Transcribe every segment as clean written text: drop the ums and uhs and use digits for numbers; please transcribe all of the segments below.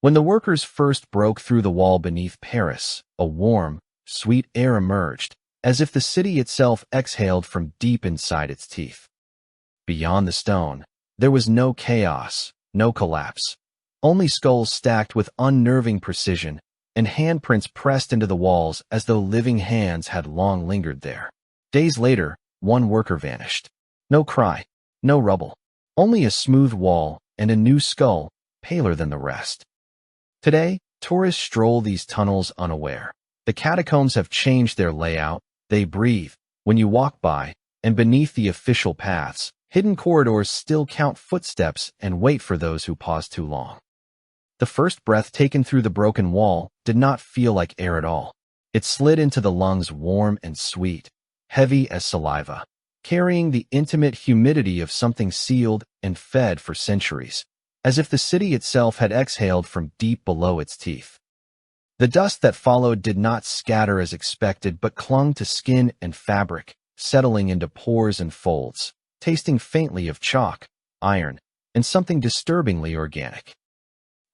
When the workers first broke through the wall beneath Paris, a warm, sweet air emerged, as if the city itself exhaled from deep inside its teeth. Beyond the stone, there was no chaos, no collapse, only skulls stacked with unnerving precision and handprints pressed into the walls as though living hands had long lingered there. Days later, one worker vanished. No cry, no rubble, only a smooth wall and a new skull, paler than the rest. Today, tourists stroll these tunnels unaware. The catacombs have changed their layout, they breathe when you walk by, and beneath the official paths, hidden corridors still count footsteps and wait for those who pause too long. The first breath taken through the broken wall did not feel like air at all. It slid into the lungs warm and sweet, heavy as saliva, carrying the intimate humidity of something sealed and fed for centuries, as if the city itself had exhaled from deep below its teeth. The dust that followed did not scatter as expected but clung to skin and fabric, settling into pores and folds, tasting faintly of chalk, iron, and something disturbingly organic.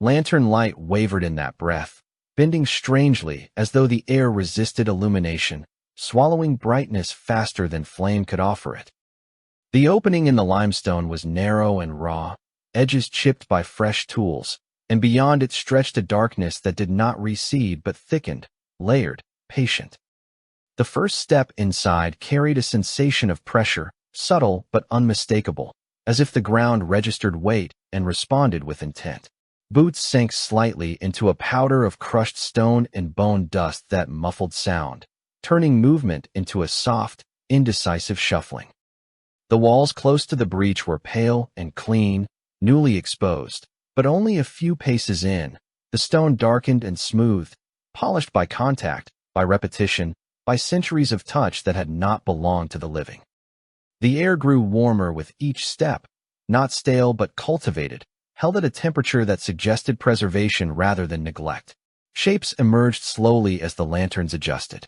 Lantern light wavered in that breath, bending strangely as though the air resisted illumination, swallowing brightness faster than flame could offer it. The opening in the limestone was narrow and raw, edges chipped by fresh tools, and beyond it stretched a darkness that did not recede but thickened, layered, patient. The first step inside carried a sensation of pressure, subtle but unmistakable, as if the ground registered weight and responded with intent. Boots sank slightly into a powder of crushed stone and bone dust that muffled sound, turning movement into a soft, indecisive shuffling. The walls close to the breach were pale and clean, newly exposed, but only a few paces in, the stone darkened and smoothed, polished by contact, by repetition, by centuries of touch that had not belonged to the living. The air grew warmer with each step, not stale but cultivated, held at a temperature that suggested preservation rather than neglect. Shapes emerged slowly as the lanterns adjusted.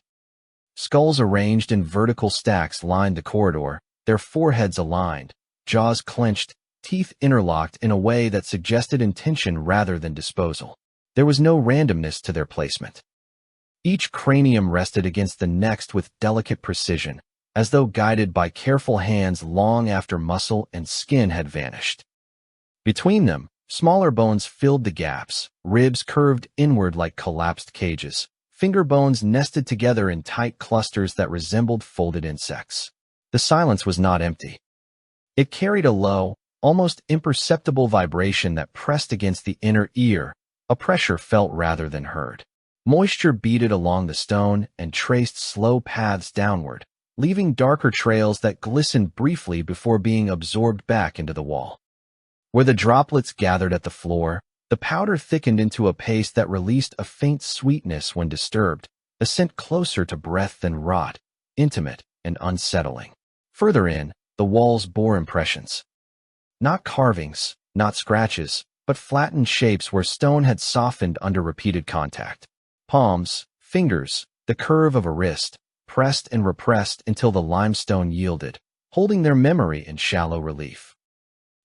Skulls arranged in vertical stacks lined the corridor, their foreheads aligned, jaws clenched, teeth interlocked in a way that suggested intention rather than disposal. There was no randomness to their placement. Each cranium rested against the next with delicate precision, as though guided by careful hands long after muscle and skin had vanished. Between them, smaller bones filled the gaps, ribs curved inward like collapsed cages, finger bones nested together in tight clusters that resembled folded insects. The silence was not empty. It carried a low, almost imperceptible vibration that pressed against the inner ear, a pressure felt rather than heard. Moisture beaded along the stone and traced slow paths downward, leaving darker trails that glistened briefly before being absorbed back into the wall. Where the droplets gathered at the floor, the powder thickened into a paste that released a faint sweetness when disturbed, a scent closer to breath than rot, intimate and unsettling. Further in, the walls bore impressions. Not carvings, not scratches, but flattened shapes where stone had softened under repeated contact. Palms, fingers, the curve of a wrist, pressed and repressed until the limestone yielded, holding their memory in shallow relief.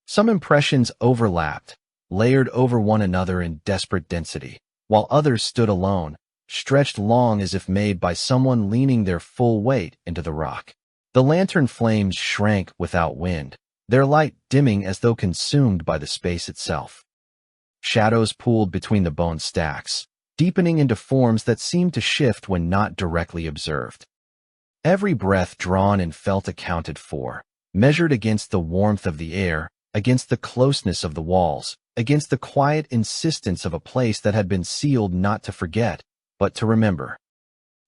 Some impressions overlapped, layered over one another in desperate density, while others stood alone, stretched long as if made by someone leaning their full weight into the rock. The lantern flames shrank without wind, their light dimming as though consumed by the space itself. Shadows pooled between the bone stacks, deepening into forms that seemed to shift when not directly observed. Every breath drawn and felt accounted for, measured against the warmth of the air, against the closeness of the walls, against the quiet insistence of a place that had been sealed not to forget, but to remember.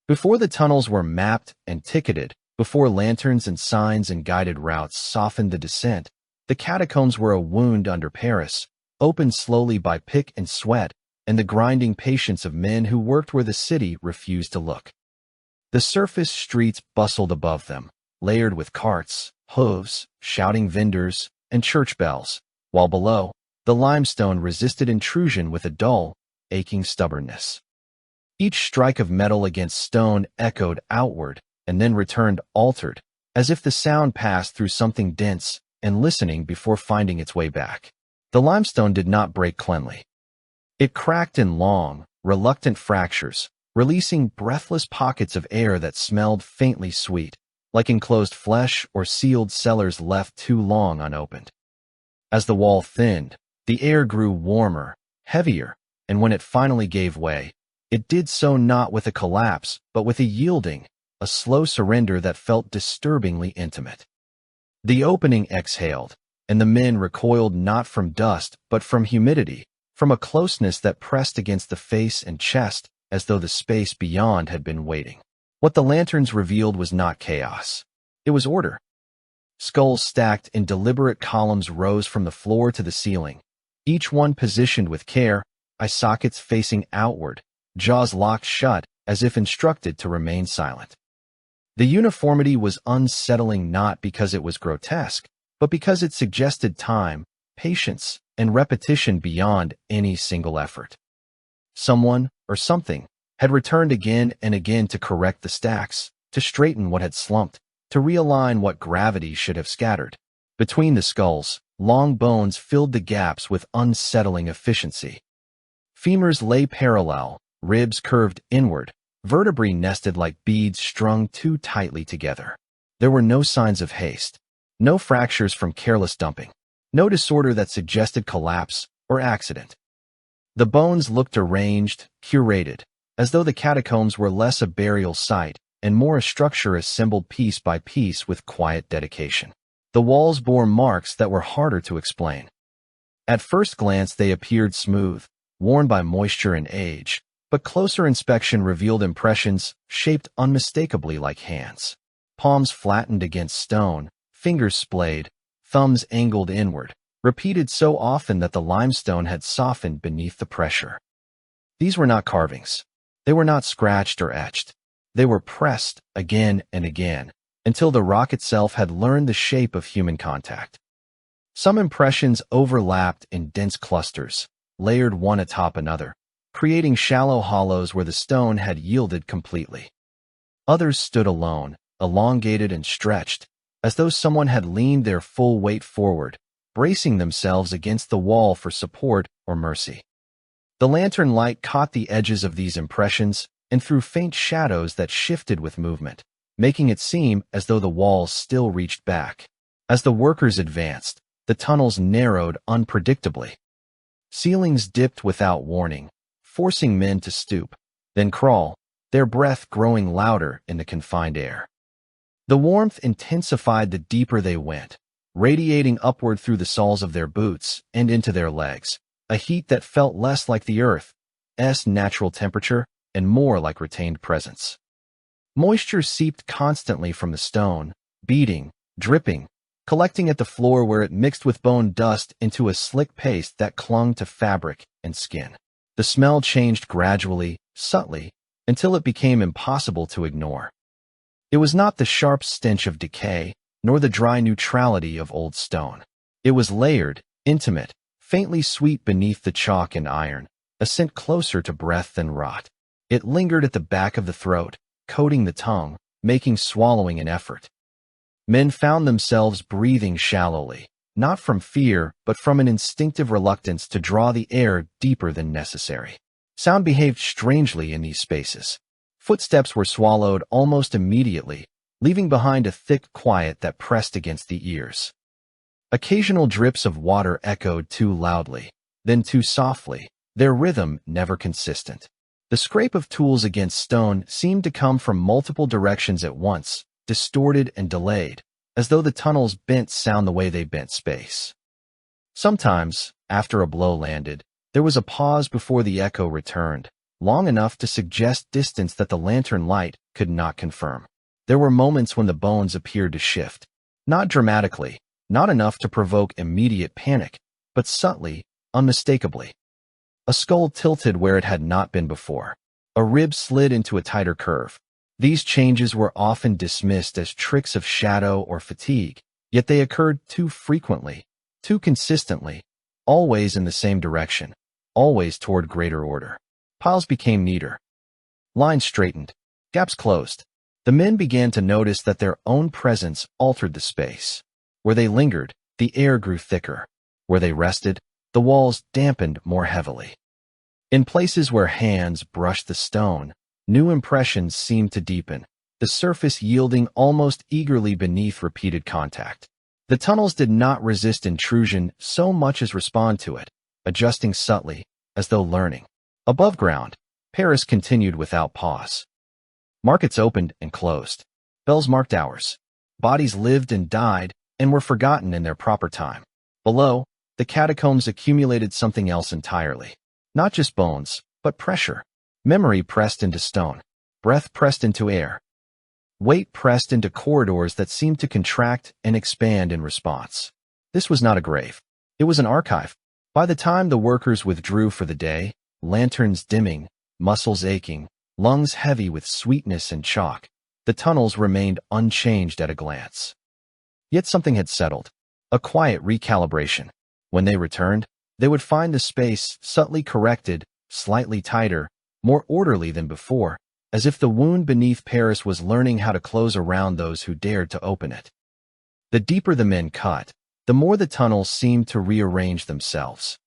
Before the tunnels were mapped and ticketed, before lanterns and signs and guided routes softened the descent, the catacombs were a wound under Paris, opened slowly by pick and sweat, and the grinding patience of men who worked where the city refused to look. The surface streets bustled above them, layered with carts, hooves, shouting vendors, and church bells, while below, the limestone resisted intrusion with a dull, aching stubbornness. Each strike of metal against stone echoed outward and then returned altered, as if the sound passed through something dense and listening before finding its way back. The limestone did not break cleanly. It cracked in long, reluctant fractures, releasing breathless pockets of air that smelled faintly sweet, like enclosed flesh or sealed cellars left too long unopened. As the wall thinned, the air grew warmer, heavier, and when it finally gave way, it did so not with a collapse, but with a yielding, a slow surrender that felt disturbingly intimate. The opening exhaled, and the men recoiled not from dust, but from humidity, from a closeness that pressed against the face and chest as though the space beyond had been waiting. What the lanterns revealed was not chaos. It was order. Skulls stacked in deliberate columns rose from the floor to the ceiling, each one positioned with care, eye sockets facing outward, jaws locked shut as if instructed to remain silent. The uniformity was unsettling not because it was grotesque, but because it suggested time, patience, and repetition beyond any single effort. Someone, or something, had returned again and again to correct the stacks, to straighten what had slumped, to realign what gravity should have scattered. Between the skulls, long bones filled the gaps with unsettling efficiency. Femurs lay parallel, ribs curved inward, vertebrae nested like beads strung too tightly together. There were no signs of haste, no fractures from careless dumping, no disorder that suggested collapse or accident. The bones looked arranged, curated, as though the catacombs were less a burial site and more a structure assembled piece by piece with quiet dedication. The walls bore marks that were harder to explain. At first glance they appeared smooth, worn by moisture and age, but closer inspection revealed impressions shaped unmistakably like hands. Palms flattened against stone, fingers splayed, thumbs angled inward, repeated so often that the limestone had softened beneath the pressure. These were not carvings. They were not scratched or etched. They were pressed again and again, until the rock itself had learned the shape of human contact. Some impressions overlapped in dense clusters, layered one atop another, creating shallow hollows where the stone had yielded completely. Others stood alone, elongated and stretched, as though someone had leaned their full weight forward, bracing themselves against the wall for support or mercy. The lantern light caught the edges of these impressions and threw faint shadows that shifted with movement, making it seem as though the walls still reached back. As the workers advanced, the tunnels narrowed unpredictably. Ceilings dipped without warning, forcing men to stoop, then crawl, their breath growing louder in the confined air. The warmth intensified the deeper they went, radiating upward through the soles of their boots and into their legs, a heat that felt less like the Earth's natural temperature and more like retained presence. Moisture seeped constantly from the stone, beading, dripping, collecting at the floor where it mixed with bone dust into a slick paste that clung to fabric and skin. The smell changed gradually, subtly, until it became impossible to ignore. It was not the sharp stench of decay, nor the dry neutrality of old stone. It was layered, intimate, faintly sweet beneath the chalk and iron, a scent closer to breath than rot. It lingered at the back of the throat, coating the tongue, making swallowing an effort. Men found themselves breathing shallowly, not from fear, but from an instinctive reluctance to draw the air deeper than necessary. Sound behaved strangely in these spaces. Footsteps were swallowed almost immediately, leaving behind a thick quiet that pressed against the ears. Occasional drips of water echoed too loudly, then too softly, their rhythm never consistent. The scrape of tools against stone seemed to come from multiple directions at once, distorted and delayed, as though the tunnels bent sound the way they bent space. Sometimes, after a blow landed, there was a pause before the echo returned, long enough to suggest distance that the lantern light could not confirm. There were moments when the bones appeared to shift, not dramatically, not enough to provoke immediate panic, but subtly, unmistakably. A skull tilted where it had not been before. A rib slid into a tighter curve. These changes were often dismissed as tricks of shadow or fatigue, yet they occurred too frequently, too consistently, always in the same direction, always toward greater order. Piles became neater. Lines straightened. Gaps closed. The men began to notice that their own presence altered the space. Where they lingered, the air grew thicker. Where they rested, the walls dampened more heavily. In places where hands brushed the stone, new impressions seemed to deepen, the surface yielding almost eagerly beneath repeated contact. The tunnels did not resist intrusion so much as respond to it, adjusting subtly, as though learning. Above ground, Paris continued without pause. Markets opened and closed. Bells marked hours. Bodies lived and died and were forgotten in their proper time. Below, the catacombs accumulated something else entirely. Not just bones, but pressure. Memory pressed into stone. Breath pressed into air. Weight pressed into corridors that seemed to contract and expand in response. This was not a grave. It was an archive. By the time the workers withdrew for the day, lanterns dimming, muscles aching, lungs heavy with sweetness and chalk, the tunnels remained unchanged at a glance. Yet something had settled. A quiet recalibration. When they returned, they would find the space subtly corrected, slightly tighter, more orderly than before, as if the wound beneath Paris was learning how to close around those who dared to open it. The deeper the men cut, the more the tunnels seemed to rearrange themselves.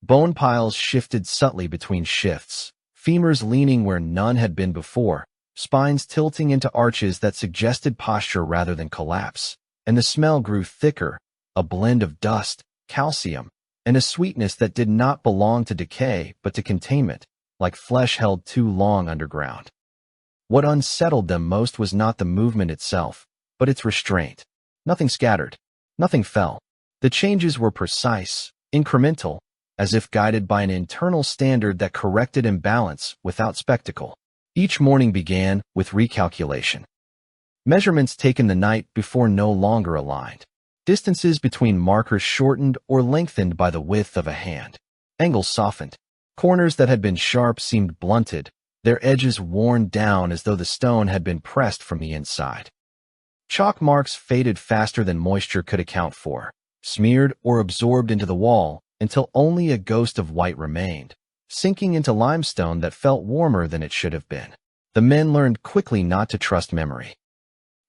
Bone piles shifted subtly between shifts, femurs leaning where none had been before, spines tilting into arches that suggested posture rather than collapse, and the smell grew thicker, a blend of dust, calcium, and a sweetness that did not belong to decay but to containment, like flesh held too long underground. What unsettled them most was not the movement itself, but its restraint. Nothing scattered. Nothing fell. The changes were precise, incremental, as if guided by an internal standard that corrected imbalance without spectacle. Each morning began with recalculation. Measurements taken the night before no longer aligned. Distances between markers shortened or lengthened by the width of a hand. Angles softened. Corners that had been sharp seemed blunted, their edges worn down as though the stone had been pressed from the inside. Chalk marks faded faster than moisture could account for, smeared or absorbed into the wall until only a ghost of white remained, sinking into limestone that felt warmer than it should have been. The men learned quickly not to trust memory.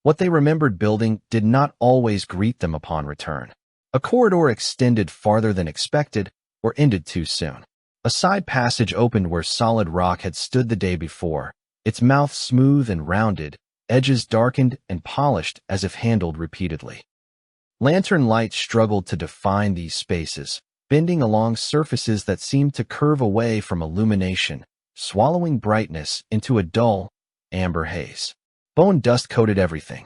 What they remembered building did not always greet them upon return. A corridor extended farther than expected or ended too soon. A side passage opened where solid rock had stood the day before, its mouth smooth and rounded, edges darkened and polished as if handled repeatedly. Lantern light struggled to define these spaces, bending along surfaces that seemed to curve away from illumination, swallowing brightness into a dull, amber haze. Bone dust coated everything.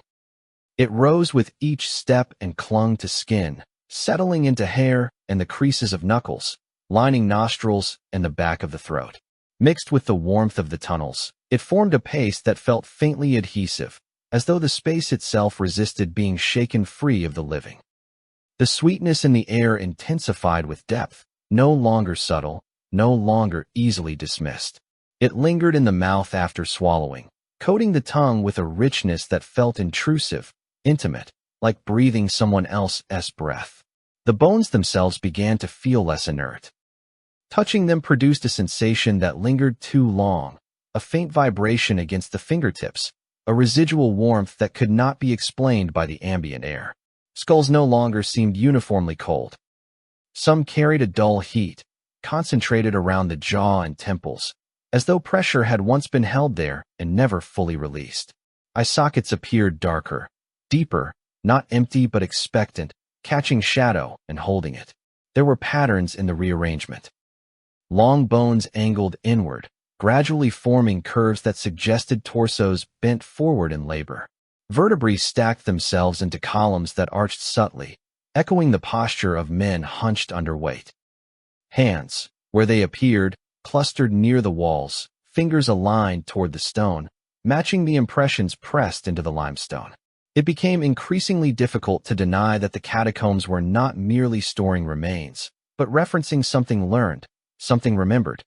It rose with each step and clung to skin, settling into hair and the creases of knuckles, lining nostrils and the back of the throat. Mixed with the warmth of the tunnels, it formed a paste that felt faintly adhesive, as though the space itself resisted being shaken free of the living. The sweetness in the air intensified with depth, no longer subtle, no longer easily dismissed. It lingered in the mouth after swallowing, coating the tongue with a richness that felt intrusive, intimate, like breathing someone else's breath. The bones themselves began to feel less inert. Touching them produced a sensation that lingered too long, a faint vibration against the fingertips, a residual warmth that could not be explained by the ambient air. Skulls no longer seemed uniformly cold. Some carried a dull heat, concentrated around the jaw and temples, as though pressure had once been held there and never fully released. Eye sockets appeared darker, deeper, not empty but expectant, catching shadow and holding it. There were patterns in the rearrangement. Long bones angled inward, gradually forming curves that suggested torsos bent forward in labor. Vertebrae stacked themselves into columns that arched subtly, echoing the posture of men hunched under weight. Hands, where they appeared, clustered near the walls, fingers aligned toward the stone, matching the impressions pressed into the limestone. It became increasingly difficult to deny that the catacombs were not merely storing remains, but referencing something learned, something remembered.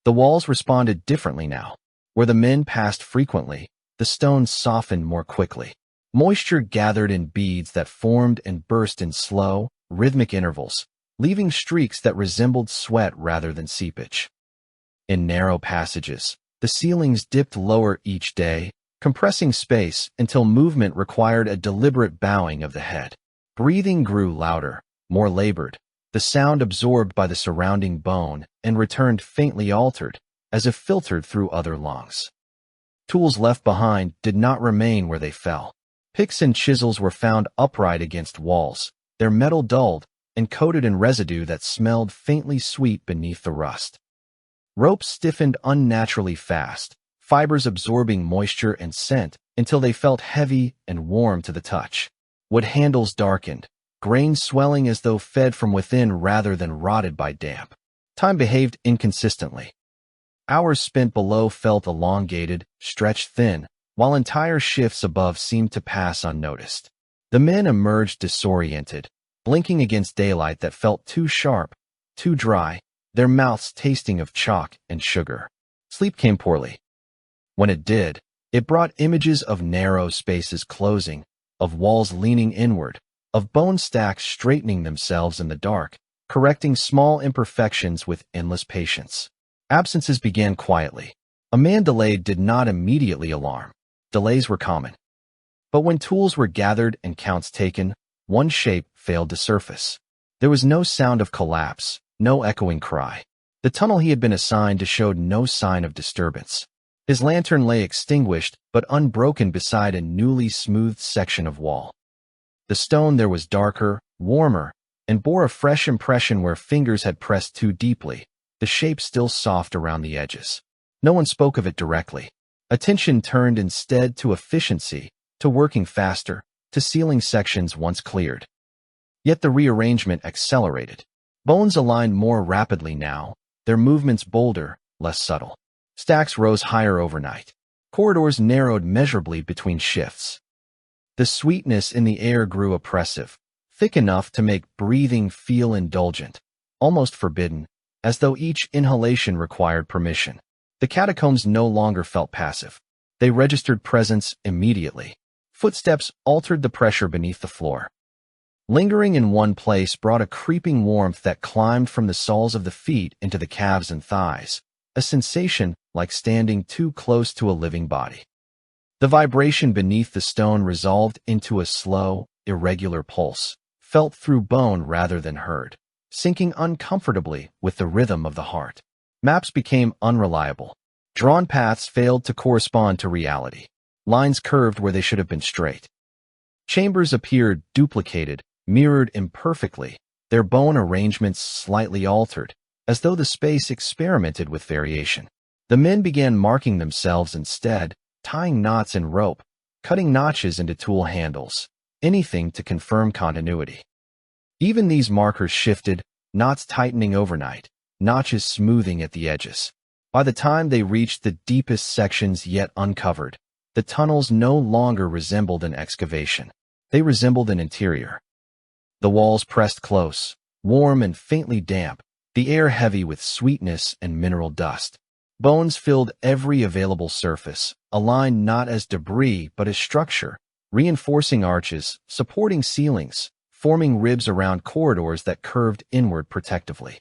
The walls responded differently now. Where the men passed frequently, the stones softened more quickly. Moisture gathered in beads that formed and burst in slow, rhythmic intervals, leaving streaks that resembled sweat rather than seepage. In narrow passages, the ceilings dipped lower each day, compressing space until movement required a deliberate bowing of the head. Breathing grew louder, more labored, the sound absorbed by the surrounding bone and returned faintly altered, as if filtered through other lungs. Tools left behind did not remain where they fell. Picks and chisels were found upright against walls, their metal dulled and coated in residue that smelled faintly sweet beneath the rust. Ropes stiffened unnaturally fast, fibers absorbing moisture and scent until they felt heavy and warm to the touch. Wood handles darkened, grains swelling as though fed from within rather than rotted by damp. Time behaved inconsistently. Hours spent below felt elongated, stretched thin, while entire shifts above seemed to pass unnoticed. The men emerged disoriented, blinking against daylight that felt too sharp, too dry, their mouths tasting of chalk and sugar. Sleep came poorly. When it did, it brought images of narrow spaces closing, of walls leaning inward, of bone stacks straightening themselves in the dark, correcting small imperfections with endless patience. Absences began quietly. A man delayed did not immediately alarm. Delays were common. But when tools were gathered and counts taken, one shape failed to surface. There was no sound of collapse, no echoing cry. The tunnel he had been assigned to showed no sign of disturbance. His lantern lay extinguished but unbroken beside a newly smoothed section of wall. The stone there was darker, warmer, and bore a fresh impression where fingers had pressed too deeply, the shape still soft around the edges. No one spoke of it directly. Attention turned instead to efficiency, to working faster, to sealing sections once cleared. Yet the rearrangement accelerated. Bones aligned more rapidly now, their movements bolder, less subtle. Stacks rose higher overnight. Corridors narrowed measurably between shifts. The sweetness in the air grew oppressive, thick enough to make breathing feel indulgent, almost forbidden, as though each inhalation required permission. The catacombs no longer felt passive. They registered presence immediately. Footsteps altered the pressure beneath the floor. Lingering in one place brought a creeping warmth that climbed from the soles of the feet into the calves and thighs, a sensation like standing too close to a living body. The vibration beneath the stone resolved into a slow, irregular pulse, felt through bone rather than heard, syncing uncomfortably with the rhythm of the heart. Maps became unreliable. Drawn paths failed to correspond to reality. Lines curved where they should have been straight. Chambers appeared duplicated, mirrored imperfectly, their bone arrangements slightly altered, as though the space experimented with variation. The men began marking themselves instead, tying knots in rope, cutting notches into tool handles, anything to confirm continuity. Even these markers shifted, knots tightening overnight, notches smoothing at the edges. By the time they reached the deepest sections yet uncovered, the tunnels no longer resembled an excavation. They resembled an interior. The walls pressed close, warm and faintly damp, the air heavy with sweetness and mineral dust. Bones filled every available surface, aligned not as debris but as structure, reinforcing arches, supporting ceilings, forming ribs around corridors that curved inward protectively.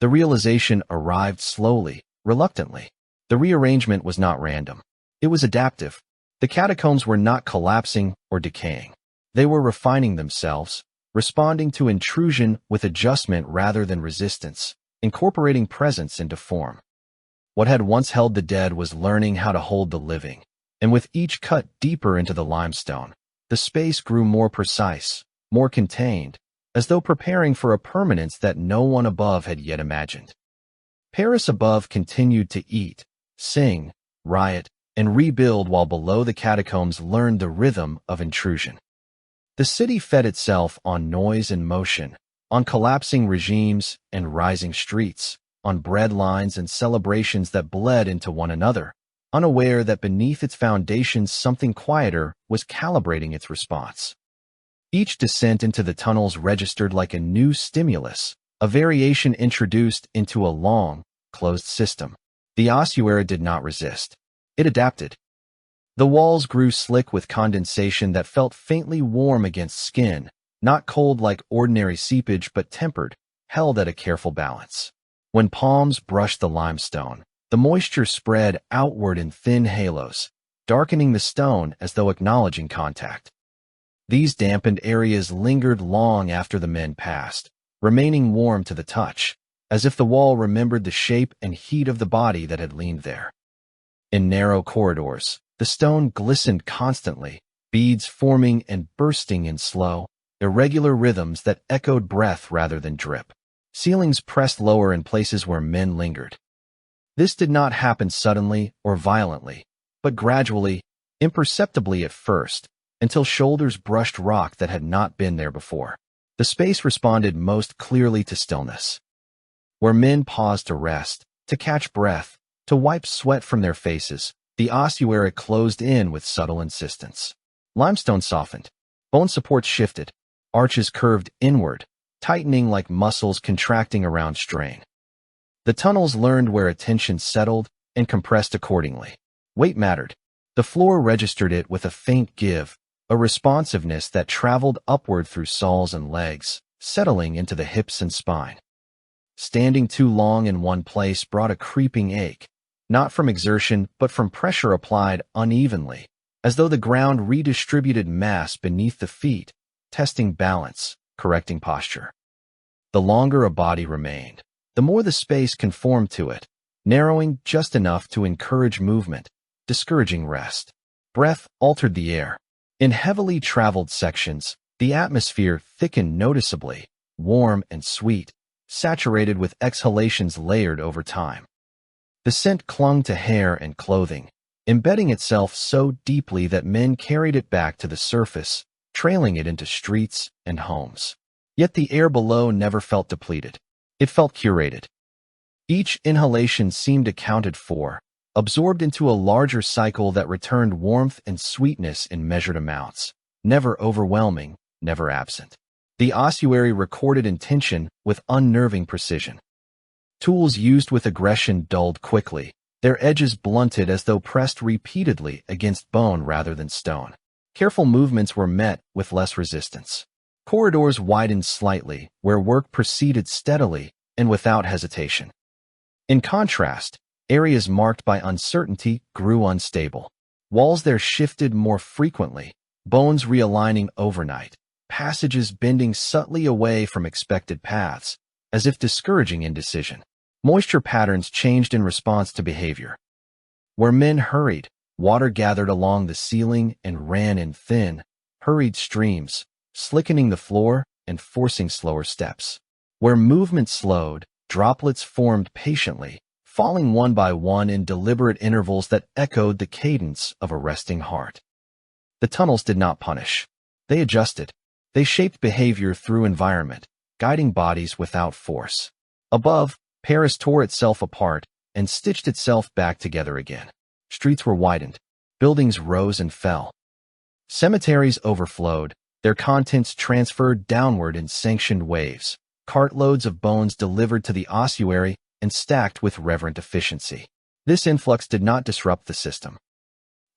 The realization arrived slowly, reluctantly. The rearrangement was not random. It was adaptive. The catacombs were not collapsing or decaying. They were refining themselves, responding to intrusion with adjustment rather than resistance, incorporating presence into form. What had once held the dead was learning how to hold the living, and with each cut deeper into the limestone, the space grew more precise, more contained, as though preparing for a permanence that no one above had yet imagined. Paris above continued to eat, sing, riot, and rebuild while below the catacombs learned the rhythm of intrusion. The city fed itself on noise and motion, on collapsing regimes and rising streets, on bread lines and celebrations that bled into one another, unaware that beneath its foundations something quieter was calibrating its response. Each descent into the tunnels registered like a new stimulus, a variation introduced into a long, closed system. The ossuary did not resist. It adapted. The walls grew slick with condensation that felt faintly warm against skin, not cold like ordinary seepage but tempered, held at a careful balance. When palms brushed the limestone, the moisture spread outward in thin halos, darkening the stone as though acknowledging contact. These dampened areas lingered long after the men passed, remaining warm to the touch, as if the wall remembered the shape and heat of the body that had leaned there. In narrow corridors, the stone glistened constantly, beads forming and bursting in slow, irregular rhythms that echoed breath rather than drip. Ceilings pressed lower in places where men lingered. This did not happen suddenly or violently, but gradually, imperceptibly at first, until shoulders brushed rock that had not been there before. The space responded most clearly to stillness. Where men paused to rest, to catch breath, to wipe sweat from their faces, the ossuary closed in with subtle insistence. Limestone softened, bone supports shifted, arches curved inward, tightening like muscles contracting around strain. The tunnels learned where attention settled and compressed accordingly. Weight mattered. The floor registered it with a faint give, a responsiveness that traveled upward through soles and legs, settling into the hips and spine. Standing too long in one place brought a creeping ache, not from exertion but from pressure applied unevenly, as though the ground redistributed mass beneath the feet, testing balance, correcting posture. The longer a body remained, the more the space conformed to it, narrowing just enough to encourage movement, discouraging rest. Breath altered the air. In heavily traveled sections, the atmosphere thickened noticeably, warm and sweet, saturated with exhalations layered over time. The scent clung to hair and clothing, embedding itself so deeply that men carried it back to the surface, trailing it into streets and homes. Yet the air below never felt depleted. It felt curated. Each inhalation seemed accounted for, absorbed into a larger cycle that returned warmth and sweetness in measured amounts, never overwhelming, never absent. The ossuary recorded intention with unnerving precision. Tools used with aggression dulled quickly, their edges blunted as though pressed repeatedly against bone rather than stone. Careful movements were met with less resistance. Corridors widened slightly, where work proceeded steadily and without hesitation. In contrast, areas marked by uncertainty grew unstable. Walls there shifted more frequently, bones realigning overnight, passages bending subtly away from expected paths, as if discouraging indecision. Moisture patterns changed in response to behavior. Where men hurried, water gathered along the ceiling and ran in thin, hurried streams, slickening the floor and forcing slower steps. Where movement slowed, droplets formed patiently, falling one by one in deliberate intervals that echoed the cadence of a resting heart. The tunnels did not punish. They adjusted. They shaped behavior through environment, guiding bodies without force. Above, Paris tore itself apart and stitched itself back together again. Streets were widened. Buildings rose and fell. Cemeteries overflowed, their contents transferred downward in sanctioned waves, cartloads of bones delivered to the ossuary and stacked with reverent efficiency. This influx did not disrupt the system.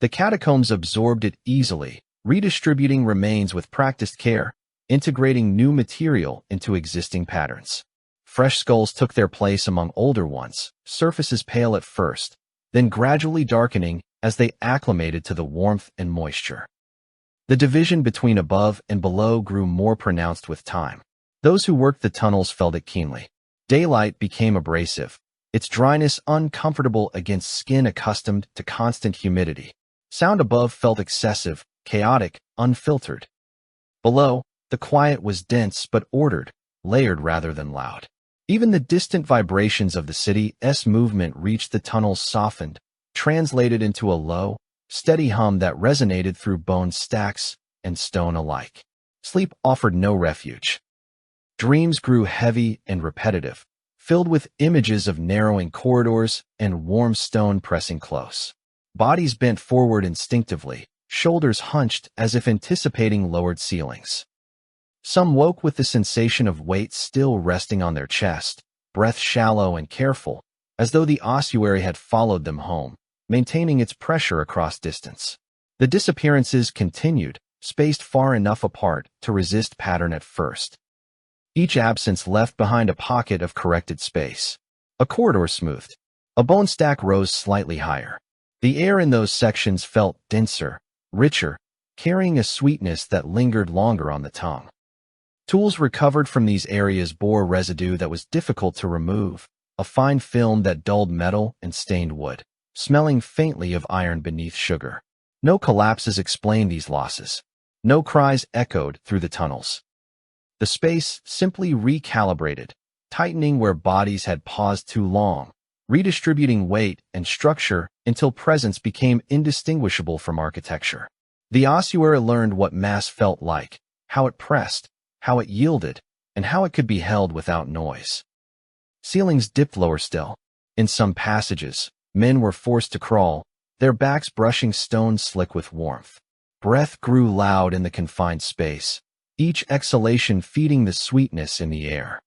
The catacombs absorbed it easily, redistributing remains with practiced care, integrating new material into existing patterns. Fresh skulls took their place among older ones, surfaces pale at first, then gradually darkening as they acclimated to the warmth and moisture. The division between above and below grew more pronounced with time. Those who worked the tunnels felt it keenly. Daylight became abrasive, its dryness uncomfortable against skin accustomed to constant humidity. Sound above felt excessive, chaotic, unfiltered. Below, the quiet was dense but ordered, layered rather than loud. Even the distant vibrations of the city's movement reached the tunnels softened, translated into a low, steady hum that resonated through bone stacks and stone alike. Sleep offered no refuge. Dreams grew heavy and repetitive, filled with images of narrowing corridors and warm stone pressing close. Bodies bent forward instinctively, shoulders hunched as if anticipating lowered ceilings. Some woke with the sensation of weight still resting on their chest, breath shallow and careful, as though the ossuary had followed them home, maintaining its pressure across distance. The disappearances continued, spaced far enough apart to resist pattern at first. Each absence left behind a pocket of corrected space. A corridor smoothed. A bone stack rose slightly higher. The air in those sections felt denser, richer, carrying a sweetness that lingered longer on the tongue. Tools recovered from these areas bore residue that was difficult to remove, a fine film that dulled metal and stained wood, smelling faintly of iron beneath sugar. No collapses explained these losses. No cries echoed through the tunnels. The space simply recalibrated, tightening where bodies had paused too long, redistributing weight and structure until presence became indistinguishable from architecture. The ossuary learned what mass felt like, how it pressed, how it yielded, and how it could be held without noise. Ceilings dipped lower still. In some passages, men were forced to crawl, their backs brushing stone slick with warmth. Breath grew loud in the confined space, each exhalation feeding the sweetness in the air.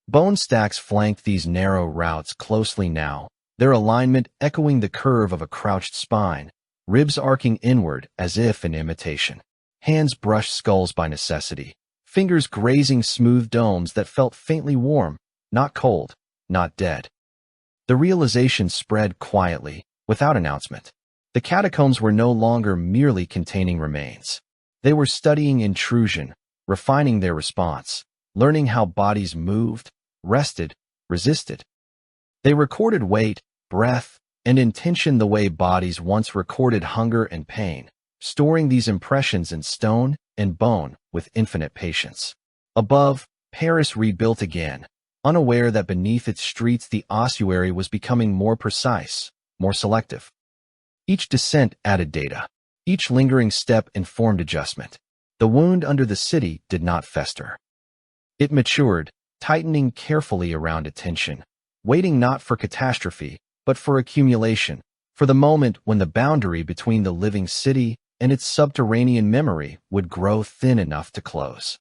Bone stacks flanked these narrow routes closely now, their alignment echoing the curve of a crouched spine, ribs arcing inward as if in imitation. Hands brushed skulls by necessity, fingers grazing smooth domes that felt faintly warm, not cold, not dead. The realization spread quietly, without announcement. The catacombs were no longer merely containing remains. They were studying intrusion, refining their response, learning how bodies moved, rested, resisted. They recorded weight, breath, and intention the way bodies once recorded hunger and pain, storing these impressions in stone and bone with infinite patience. Above, Paris rebuilt again, unaware that beneath its streets the ossuary was becoming more precise, more selective. Each descent added data. Each lingering step informed adjustment. The wound under the city did not fester. It matured, tightening carefully around attention, waiting not for catastrophe, but for accumulation, for the moment when the boundary between the living city and its subterranean memory would grow thin enough to close.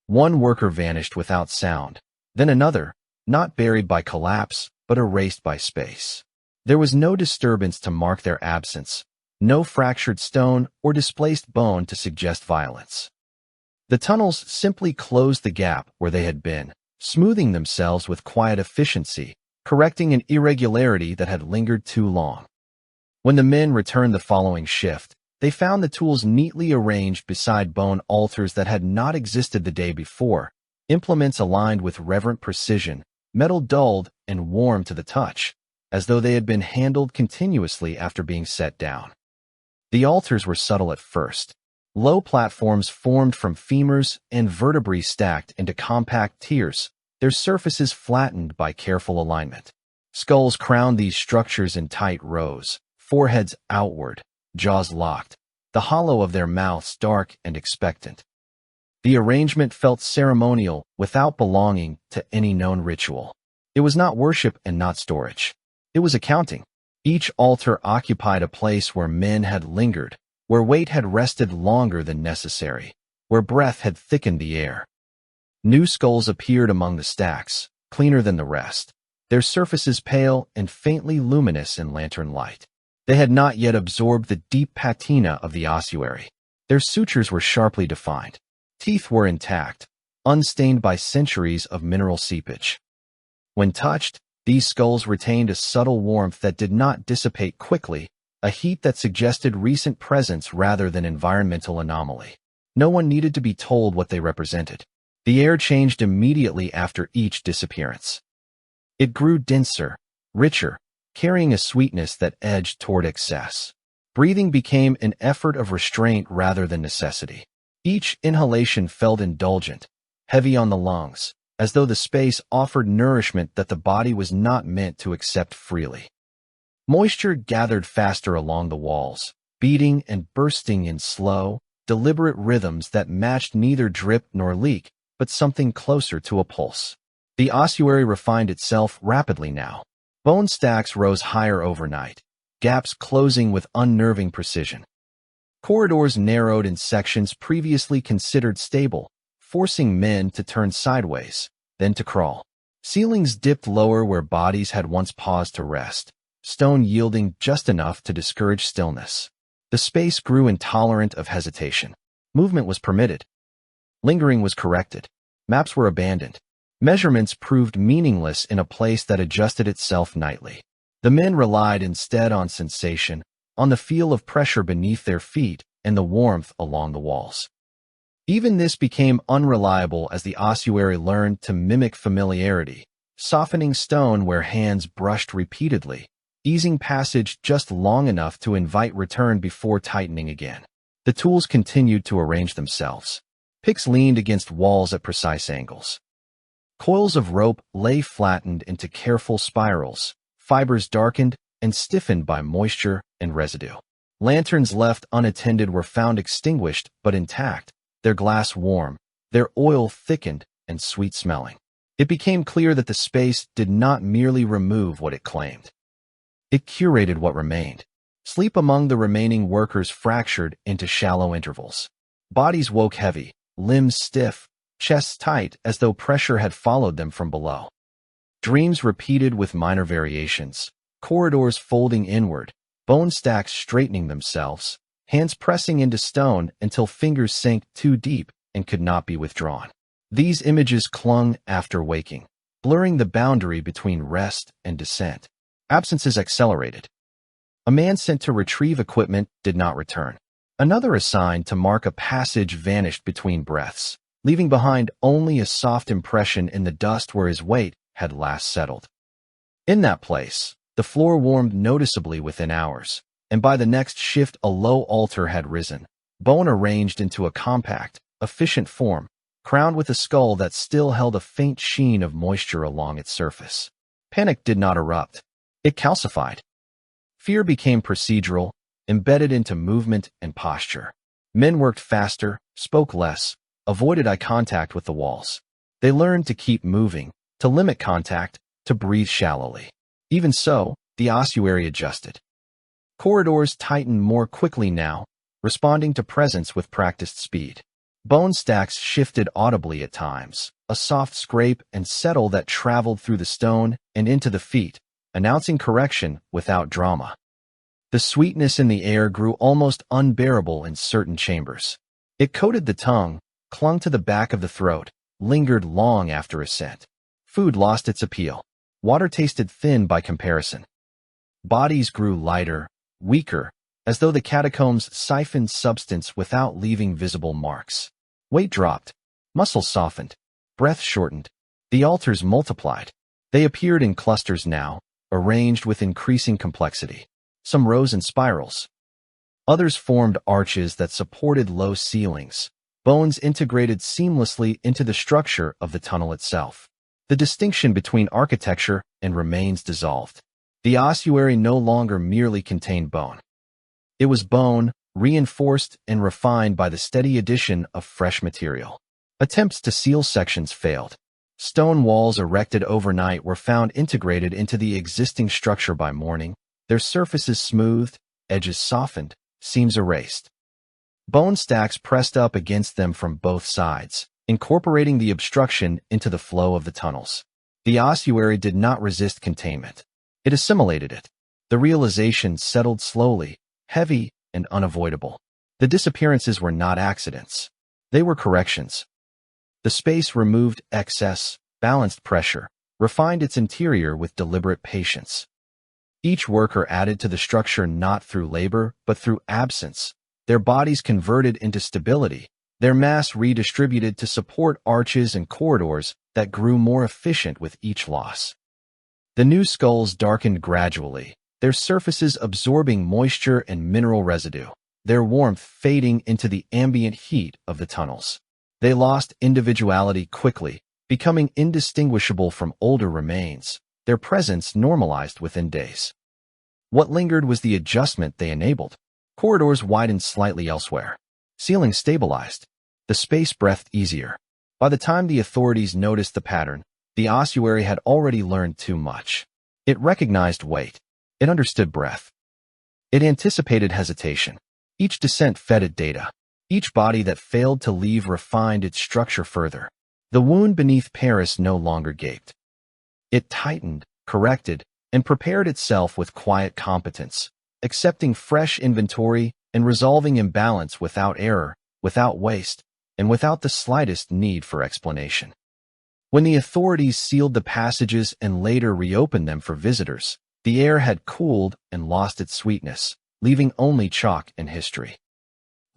One worker vanished without sound, then another, not buried by collapse, but erased by space. There was no disturbance to mark their absence, no fractured stone or displaced bone to suggest violence. The tunnels simply closed the gap where they had been, smoothing themselves with quiet efficiency, correcting an irregularity that had lingered too long. When the men returned the following shift, they found the tools neatly arranged beside bone altars that had not existed the day before, implements aligned with reverent precision, metal dulled and warm to the touch, as though they had been handled continuously after being set down. The altars were subtle at first. Low platforms formed from femurs and vertebrae stacked into compact tiers, their surfaces flattened by careful alignment. Skulls crowned these structures in tight rows, foreheads outward, jaws locked, the hollow of their mouths dark and expectant. The arrangement felt ceremonial without belonging to any known ritual. It was not worship and not storage. It was accounting. Each altar occupied a place where men had lingered, where weight had rested longer than necessary, where breath had thickened the air. New skulls appeared among the stacks, cleaner than the rest, their surfaces pale and faintly luminous in lantern light. They had not yet absorbed the deep patina of the ossuary. Their sutures were sharply defined. Teeth were intact, unstained by centuries of mineral seepage. When touched, these skulls retained a subtle warmth that did not dissipate quickly, a heat that suggested recent presence rather than environmental anomaly. No one needed to be told what they represented. The air changed immediately after each disappearance. It grew denser, richer, carrying a sweetness that edged toward excess. Breathing became an effort of restraint rather than necessity. Each inhalation felt indulgent, heavy on the lungs, as though the space offered nourishment that the body was not meant to accept freely. Moisture gathered faster along the walls, beating and bursting in slow, deliberate rhythms that matched neither drip nor leak, but something closer to a pulse. The ossuary refined itself rapidly now. Bone stacks rose higher overnight, gaps closing with unnerving precision. Corridors narrowed in sections previously considered stable, forcing men to turn sideways, then to crawl. Ceilings dipped lower where bodies had once paused to rest, stone yielding just enough to discourage stillness. The space grew intolerant of hesitation. Movement was permitted. Lingering was corrected. Maps were abandoned. Measurements proved meaningless in a place that adjusted itself nightly. The men relied instead on sensation, on the feel of pressure beneath their feet and the warmth along the walls. Even this became unreliable as the ossuary learned to mimic familiarity, softening stone where hands brushed repeatedly, easing passage just long enough to invite return before tightening again. The tools continued to arrange themselves. Picks leaned against walls at precise angles. Coils of rope lay flattened into careful spirals, fibers darkened and stiffened by moisture and residue. Lanterns left unattended were found extinguished but intact, their glass warm, their oil thickened and sweet-smelling. It became clear that the space did not merely remove what it claimed. It curated what remained. Sleep among the remaining workers fractured into shallow intervals. Bodies woke heavy, limbs stiff, chests tight as though pressure had followed them from below. Dreams repeated with minor variations, corridors folding inward, bone stacks straightening themselves, hands pressing into stone until fingers sank too deep and could not be withdrawn. These images clung after waking, blurring the boundary between rest and descent. Absences accelerated. A man sent to retrieve equipment did not return. Another assigned to mark a passage vanished between breaths, leaving behind only a soft impression in the dust where his weight had last settled. In that place, the floor warmed noticeably within hours, and by the next shift a low altar had risen, bone arranged into a compact, efficient form, crowned with a skull that still held a faint sheen of moisture along its surface. Panic did not erupt. It calcified. Fear became procedural, embedded into movement and posture. Men worked faster, spoke less, avoided eye contact with the walls. They learned to keep moving, to limit contact, to breathe shallowly. Even so, the ossuary adjusted. Corridors tightened more quickly now, responding to presence with practiced speed. Bone stacks shifted audibly at times, a soft scrape and settle that traveled through the stone and into the feet, announcing correction without drama. The sweetness in the air grew almost unbearable in certain chambers. It coated the tongue, clung to the back of the throat, lingered long after ascent. Food lost its appeal. Water tasted thin by comparison. Bodies grew lighter, weaker, as though the catacombs siphoned substance without leaving visible marks. Weight dropped, muscles softened, breath shortened. The altars multiplied. They appeared in clusters now, arranged with increasing complexity. Some rose in spirals. Others formed arches that supported low ceilings. Bones integrated seamlessly into the structure of the tunnel itself. The distinction between architecture and remains dissolved. The ossuary no longer merely contained bone. It was bone, reinforced and refined by the steady addition of fresh material. Attempts to seal sections failed. Stone walls erected overnight were found integrated into the existing structure by morning, their surfaces smoothed, edges softened, seams erased. Bone stacks pressed up against them from both sides, incorporating the obstruction into the flow of the tunnels. The ossuary did not resist containment. It assimilated it. The realization settled slowly, heavy and unavoidable. The disappearances were not accidents. They were corrections. The space removed excess, balanced pressure, refined its interior with deliberate patience. Each worker added to the structure not through labor, but through absence. Their bodies converted into stability, their mass redistributed to support arches and corridors that grew more efficient with each loss. The new skulls darkened gradually, their surfaces absorbing moisture and mineral residue, their warmth fading into the ambient heat of the tunnels. They lost individuality quickly, becoming indistinguishable from older remains, their presence normalized within days. What lingered was the adjustment they enabled. Corridors widened slightly elsewhere. Ceilings stabilized. The space breathed easier. By the time the authorities noticed the pattern, the ossuary had already learned too much. It recognized weight. It understood breath. It anticipated hesitation. Each descent fed it data. Each body that failed to leave refined its structure further. The wound beneath Paris no longer gaped. It tightened, corrected, and prepared itself with quiet competence, accepting fresh inventory and resolving imbalance without error, without waste, and without the slightest need for explanation. When the authorities sealed the passages and later reopened them for visitors, the air had cooled and lost its sweetness, leaving only chalk and history.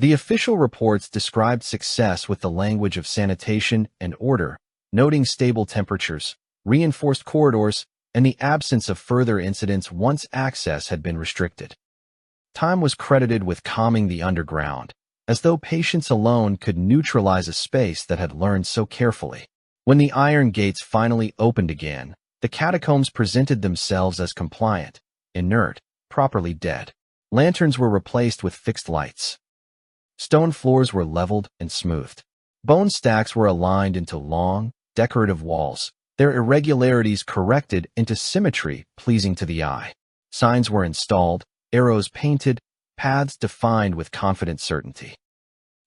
The official reports described success with the language of sanitation and order, noting stable temperatures, reinforced corridors, and the absence of further incidents once access had been restricted. Time was credited with calming the underground, as though patience alone could neutralize a space that had learned so carefully. When the iron gates finally opened again, the catacombs presented themselves as compliant, inert, properly dead. Lanterns were replaced with fixed lights. Stone floors were leveled and smoothed. Bone stacks were aligned into long, decorative walls, their irregularities corrected into symmetry pleasing to the eye. Signs were installed, arrows painted, paths defined with confident certainty.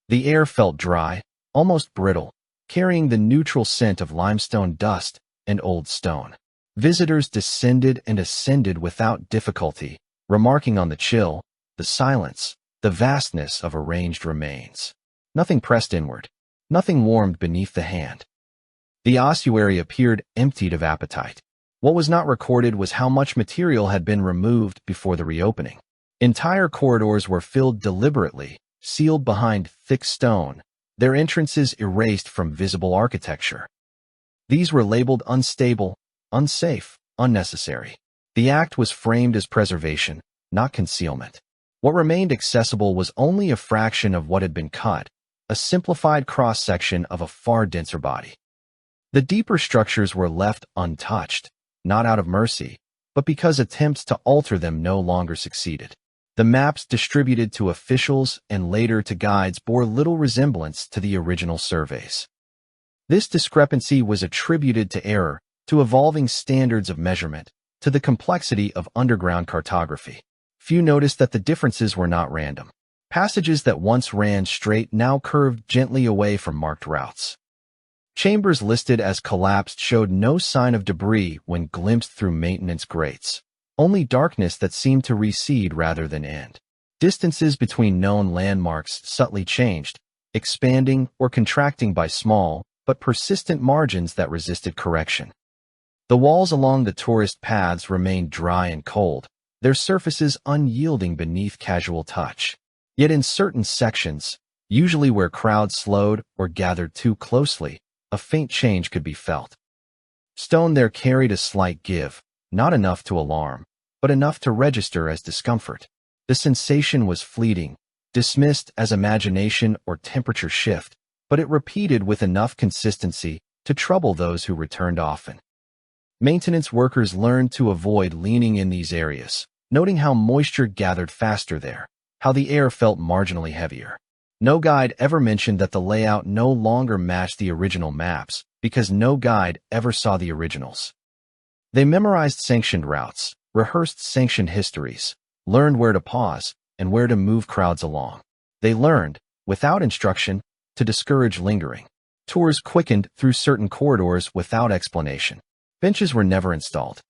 The air felt dry, almost brittle, carrying the neutral scent of limestone dust and old stone. Visitors descended and ascended without difficulty, remarking on the chill, the silence, the vastness of arranged remains. Nothing pressed inward. Nothing warmed beneath the hand. The ossuary appeared emptied of appetite. What was not recorded was how much material had been removed before the reopening. Entire corridors were filled deliberately, sealed behind thick stone, their entrances erased from visible architecture. These were labeled unstable, unsafe, unnecessary. The act was framed as preservation, not concealment. What remained accessible was only a fraction of what had been cut, a simplified cross-section of a far denser body. The deeper structures were left untouched, not out of mercy, but because attempts to alter them no longer succeeded. The maps distributed to officials and later to guides bore little resemblance to the original surveys. This discrepancy was attributed to error, to evolving standards of measurement, to the complexity of underground cartography. Few noticed that the differences were not random. Passages that once ran straight now curved gently away from marked routes. Chambers listed as collapsed showed no sign of debris when glimpsed through maintenance grates, only darkness that seemed to recede rather than end. Distances between known landmarks subtly changed, expanding or contracting by small but persistent margins that resisted correction. The walls along the tourist paths remained dry and cold, their surfaces unyielding beneath casual touch. Yet in certain sections, usually where crowds slowed or gathered too closely, a faint change could be felt. Stone there carried a slight give, not enough to alarm, but enough to register as discomfort. The sensation was fleeting, dismissed as imagination or temperature shift, but it repeated with enough consistency to trouble those who returned often. Maintenance workers learned to avoid leaning in these areas, noting how moisture gathered faster there, how the air felt marginally heavier. No guide ever mentioned that the layout no longer matched the original maps, because no guide ever saw the originals. They memorized sanctioned routes, rehearsed sanctioned histories, learned where to pause and where to move crowds along. They learned, without instruction, to discourage lingering. Tours quickened through certain corridors without explanation. Benches were never installed.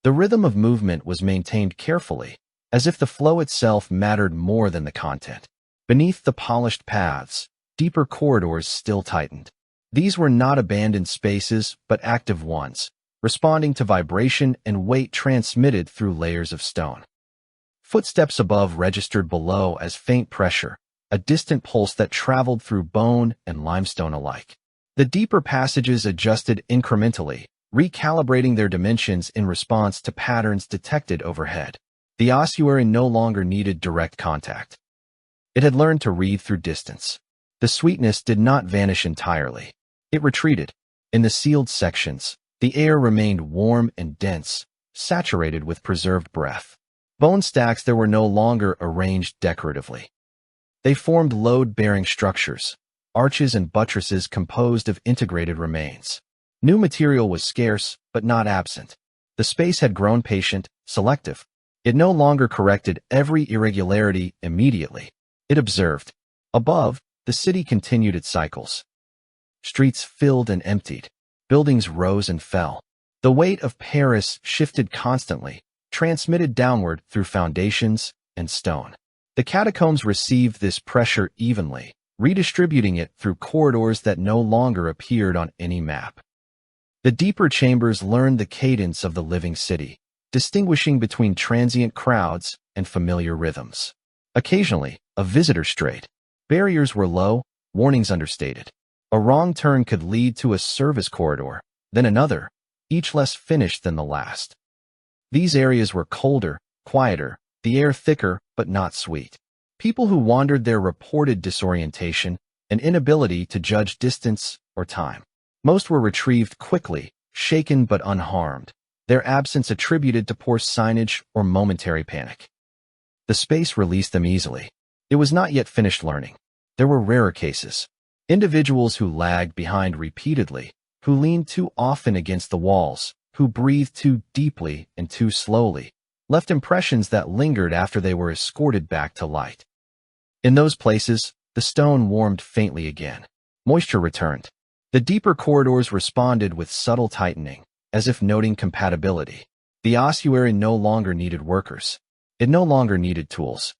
The rhythm of movement was maintained carefully, as if the flow itself mattered more than the content. Beneath the polished paths, deeper corridors still tightened. These were not abandoned spaces, but active ones, responding to vibration and weight transmitted through layers of stone. Footsteps above registered below as faint pressure, a distant pulse that traveled through bone and limestone alike. The deeper passages adjusted incrementally, recalibrating their dimensions in response to patterns detected overhead. The ossuary no longer needed direct contact. It had learned to read through distance. The sweetness did not vanish entirely. It retreated. In the sealed sections, the air remained warm and dense, saturated with preserved breath. Bone stacks there were no longer arranged decoratively. They formed load-bearing structures, arches and buttresses composed of integrated remains. New material was scarce, but not absent. The space had grown patient, selective. It no longer corrected every irregularity immediately. It observed. Above, the city continued its cycles. Streets filled and emptied. Buildings rose and fell. The weight of Paris shifted constantly, transmitted downward through foundations and stone. The catacombs received this pressure evenly, redistributing it through corridors that no longer appeared on any map. The deeper chambers learned the cadence of the living city, distinguishing between transient crowds and familiar rhythms. Occasionally, a visitor strayed. Barriers were low, warnings understated. A wrong turn could lead to a service corridor, then another, each less finished than the last. These areas were colder, quieter, the air thicker but not sweet. People who wandered there reported disorientation, an inability to judge distance or time. Most were retrieved quickly, shaken but unharmed, their absence attributed to poor signage or momentary panic. The space released them easily. It was not yet finished learning. There were rarer cases. Individuals who lagged behind repeatedly, who leaned too often against the walls, who breathed too deeply and too slowly, left impressions that lingered after they were escorted back to light. In those places, the stone warmed faintly again. Moisture returned. The deeper corridors responded with subtle tightening, as if noting compatibility. The ossuary no longer needed workers. It no longer needed tools.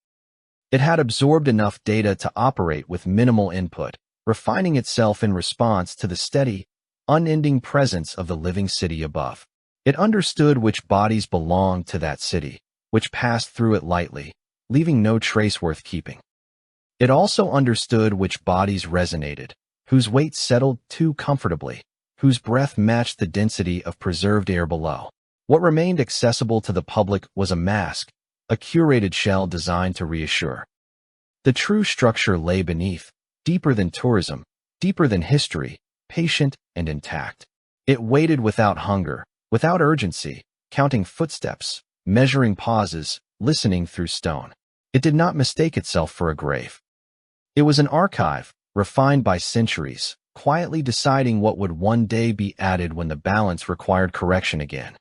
It had absorbed enough data to operate with minimal input, refining itself in response to the steady, unending presence of the living city above. It understood which bodies belonged to that city, which passed through it lightly, leaving no trace worth keeping. It also understood which bodies resonated, whose weight settled too comfortably, whose breath matched the density of preserved air below. What remained accessible to the public was a mask, a curated shell designed to reassure. The true structure lay beneath, deeper than tourism, deeper than history, patient and intact. It waited without hunger, without urgency, counting footsteps, measuring pauses, listening through stone. It did not mistake itself for a grave. It was an archive, refined by centuries, quietly deciding what would one day be added when the balance required correction again.